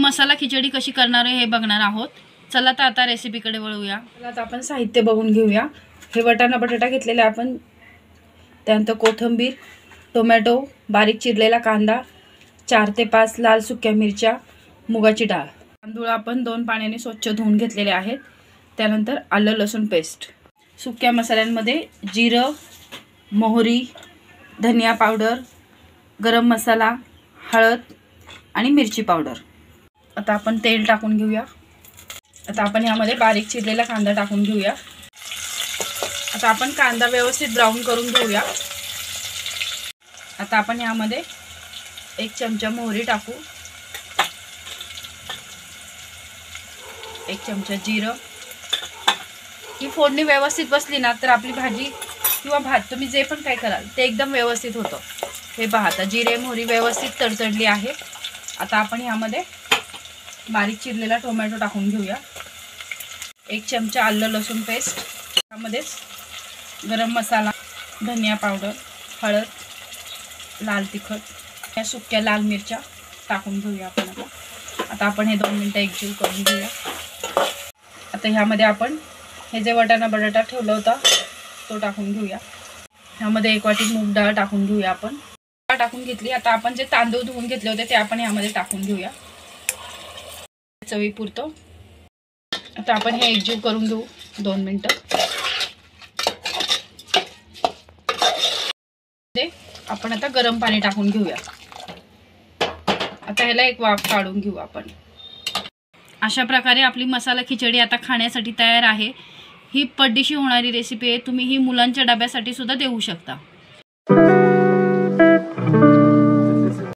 मसाला खिचडी कशी करणार आहे हे बघणार आहोत। चला तर आता रेसिपीकडे वळूया। आता आपण साहित्य बघून घेऊया। हे वाटाणा बटाटा घेतलेले आपण, त्यानंतर कोथिंबीर, टोमॅटो, बारीक चिरलेला कांदा, 4 ते 5 लाल सुक्या मिरच्या, मुगाची डाळ, तांदूळ आपण 2 पाण्याने स्वच्छ धुवून घेतलेले आहेत। त्यानंतर आलं लसूण पेस्ट। सुक्या मसाल्यांमध्ये जिरं, मोहरी, धनिया पावडर, गरम मसाला, हळद आणि मिरची पावडर। आता आपण तेल टाकून घेऊया। आता आपण यामध्ये बारीक चिरलेला कांदा टाकून घेऊया। आता आपण कांदा व्यवस्थित ब्राऊन करून घेऊया। आता आपण यामध्ये 1 चमचा मोहरी टाकू, 1 चमचा जिरं। ही फोडणी व्यवस्थित बसली ना तर आपली भाजी किंवा भात तुम्ही जे पण काय कराल ते एकदम व्यवस्थित होतं। हे पहा, आता जिरे मोहरी व्यवस्थित तडतडली आहे। आता आपण यामध्ये बारीक चिरलेला टोमॅटो टाकून घेऊया, 1 चमचा आलं लसूण पेस्ट, त्यामध्येच गरम मसाला, धनिया पावडर, हळद, लाल तिखट, या सुक्या लाल मिरच्या टाकून घेऊया आपण। आता आपण हे 2 मिनिटं एकजीव करून घेऊया। आता ह्यामध्ये आपण हे जे वाटाणा बटाटा ठेवला होता तो टाकून घेऊया। ह्यामध्ये 1 वाटी मूग डाळ टाकून घेऊया आपण। डाळ टाकून घेतली। आता आपण जे तांदूळ धुवून घेतले होते ते आपण ह्यामध्ये टाकून घेऊया चवीपुरतं। आता आपण हे एकजीव करून घेऊ 2 मिनिटं। आपण आता गरम पाणी टाकून घेऊया। आता ह्याला एक वाफ काढून घेऊ आपण। अशा प्रकारे आपली मसाला खिचडी आता खाण्यासाठी तयार आहे। ही पटदिशी होणारी रेसिपी आहे। तुम्ही ही मुलांच्या डब्यासाठी सुद्धा देऊ शकता।